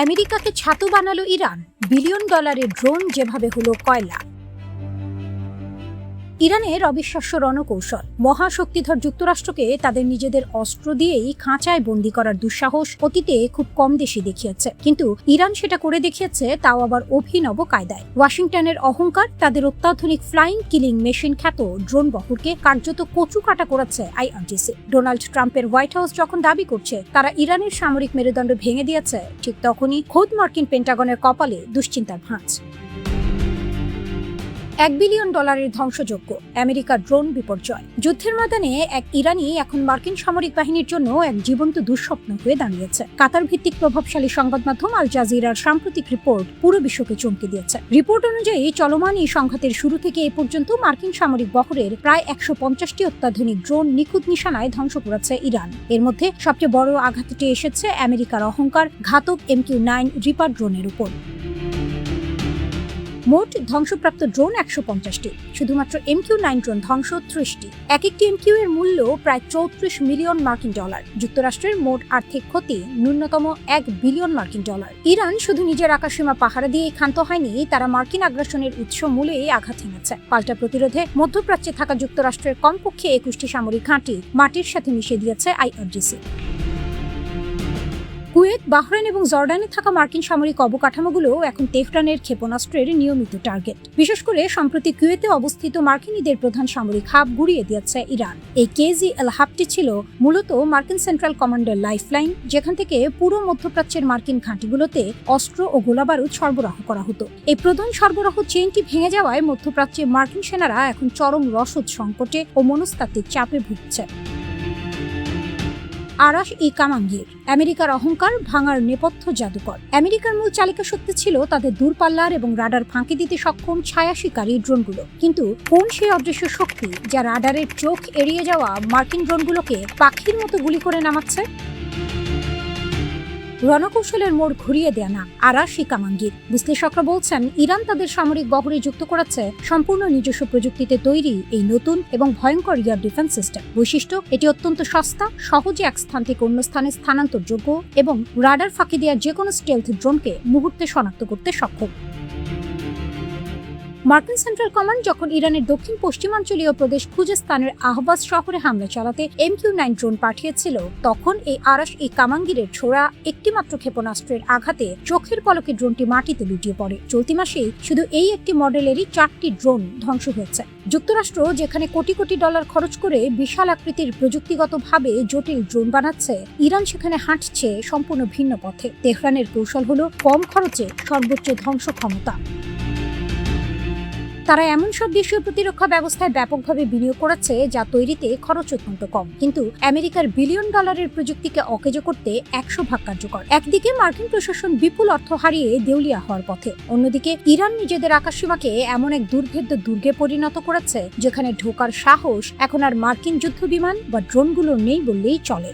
আমেরিকাকে ছাতু বানালো ইরান, বিলিয়ন ডলারের ড্রোন যেভাবে হলো কয়লা। ইরানের অবিশ্বাস্য রণকৌশল। মহাশক্তিধর যুক্তরাষ্ট্রকে তাদের নিজেদের অস্ত্র দিয়েই খাঁচায় বন্দী করার দুঃসাহস অতীতে খুব কম দেশই দেখিয়েছে, কিন্তু ইরান সেটা করে দেখিয়েছে, তাও আবার অভিনব কায়দায়। ওয়াশিংটনের অহংকার তাদের অত্যাধুনিক ফ্লাইং কিলিং মেশিন খ্যাত ড্রোন বহরকে কার্যত কচু কাটা করেছে আইআরজিসি। ডোনাল্ড ট্রাম্পের হোয়াইট হাউস যখন দাবি করছে তারা ইরানের সামরিক মেরুদণ্ড ভেঙে দিয়েছে, ঠিক তখনই খোদ মার্কিন পেন্টাগনের কপালে দুশ্চিন্তার ভাঁজ। $1 বিলিয়ন ধ্বংসযজ্ঞ, আমেরিকার ড্রোন বিপর্যয়। যুদ্ধের ময়দানে এক ইরানি এখন মার্কিন সামরিক বাহিনীর জন্য এক জীবন্ত দুঃস্বপ্ন হয়ে দাঁড়িয়েছে। কাতার ভিত্তিক প্রভাবশালী সংবাদ মাধ্যম আল জাজিরার সাম্প্রতিক রিপোর্ট পুরো বিশ্বকে চমকে দিয়েছে। রিপোর্ট অনুযায়ী চলমান এই সংঘাতের শুরু থেকে এ পর্যন্ত মার্কিন সামরিক বহরের প্রায় 150টি অত্যাধুনিক ড্রোন নিখুঁত নিশানায় ধ্বংস করেছে ইরান। এর মমধ্যে সবচেয়ে বড় আঘাতটি এসেছে আমেরিকার অহংকার ঘাতক MQ-9 রিপার ড্রোনের উপর। মোট ধ্বংসপ্রাপ্ত ড্রোন 150টি, শুধুমাত্র MQ-9 ড্রোন ধ্বংস 30টি। এক একটি MQ এর মূল্য প্রায় 34 মিলিয়ন মার্কিন ডলার। যুক্তরাষ্ট্রের মোট আর্থিক ক্ষতি ন্যূনতম $1 বিলিয়ন মার্কিন ডলার। ইরান শুধু নিজের আকাশসীমা পাহারা দিয়ে ক্ষান্ত হয়নি, তারা মার্কিন আগ্রাসনের উৎস মূলেই আঘাত হেনেছে। পাল্টা প্রতিরোধে মধ্যপ্রাচ্যে থাকা যুক্তরাষ্ট্রের কমপক্ষে 21টি সামরিক ঘাঁটি মাটির সাথে মিশিয়ে দিয়েছে আইআরজিসি। কুয়েত, বাহরাইন এবং জর্ডানে থাকা মার্কিন সামরিক অবকাঠামোগুলো এখন তেহরানের ক্ষেপণাস্ত্রের নিয়মিত টার্গেট। বিশেষ করে সম্প্রতি কুয়েতে অবস্থিত মার্কিনীদের প্রধান সামরিক হাব গুড়িয়ে দিয়েছে ইরান। এই KZL হাবটি ছিল মূলত মার্কিন সেন্ট্রাল কমান্ডের লাইফলাইন, যেখান থেকে পুরো মধ্যপ্রাচ্যের মার্কিন ঘাঁটিগুলোতে অস্ত্র ও গোলাবারুদ সরবরাহ করা হতো। এই প্রধান সরবরাহ চেইনটি ভেঙে যাওয়ায় মধ্যপ্রাচ্যে মার্কিন সেনারা এখন চরম রসদ সংকটে ও মনস্তাত্ত্বিক চাপে ভুগছে। আরাশ-ই-কামাঙ্গির, আমেরিকার অহংকার ভাঙার নেপথ্য জাদুকর। আমেরিকার মূল চালিকা শক্তি ছিল তাদের দূরপাল্লার এবং রাডার ফাঁকি দিতে সক্ষম ছায়া শিকারী ড্রোনগুলো, কিন্তু কোন সেই অদৃশ্য শক্তি যা রাডারের চোখ এড়িয়ে যাওয়া মার্কিন ড্রোনগুলোকে পাখির মতো গুলি করে নামাচ্ছে? রণকৌশলের মোড় ঘুরিয়ে দেয়া না আরাশ-ই-কামাঙ্গির। বিশ্লেষকরা বলছেন ইরান তাদের সামরিক বহরে যুক্ত করেছে সম্পূর্ণ নিজস্ব প্রযুক্তিতে তৈরি এই নতুন এবং ভয়ঙ্কর এয়ার ডিফেন্স সিস্টেম। বৈশিষ্ট্য, এটি অত্যন্ত সস্তা, সহজে এক স্থান থেকে অন্য স্থানে স্থানান্তরযোগ্য এবং রাডার ফাঁকি দেওয়া যে কোনো স্টেলথ ড্রোনকে মুহূর্তে শনাক্ত করতে সক্ষম। মার্কিন সেন্ট্রাল কমান্ড যখন ইরানের দক্ষিণ পশ্চিমাঞ্চলীয় প্রদেশ খুজেস্তানের আহবাজ শহরে হামলা চালাতে MQ-9 ড্রোন পাঠিয়েছিল, তখন এই আরাশ-ই-কামাঙ্গিরের ছোড়া একটিমাত্র ক্ষেপণাস্ত্রের আঘাতে চোখের পলকে ড্রোনটি মাটিতে লুটিয়ে পড়ে। চলতি মাসেই শুধু এই একটি মডেলেরই 4টি ড্রোন ধ্বংস হয়েছে। যুক্তরাষ্ট্র যেখানে কোটি কোটি ডলার খরচ করে বিশাল আকৃতির প্রযুক্তিগতভাবে জটিল ড্রোন বানাচ্ছে, ইরান সেখানে হাঁটছে সম্পূর্ণ ভিন্ন পথে। তেহরানের কৌশল হলো কম খরচে সর্বোচ্চ ধ্বংস ক্ষমতা। তারা এমন সব দেশীয় প্রতিরক্ষা ব্যবস্থায় ব্যাপকভাবে বিনিয়োগ করেছে যা তৈরিতে খরচ অত্যন্ত কম, কিন্তু আমেরিকার বিলিয়ন ডলারের প্রযুক্তিকে অকেজো করতে 100 ভাগ কার্যকর। একদিকে মার্কিন প্রশাসন বিপুল অর্থ হারিয়ে দেউলিয়া হওয়ার পথে, অন্যদিকে ইরান নিজেদের আকাশসীমাকে এমন এক দুর্ভেদ্য দুর্গে পরিণত করেছে যেখানে ঢোকার সাহস এখন আর মার্কিন যুদ্ধ বিমান বা ড্রোনগুলো নেই বললেই চলে।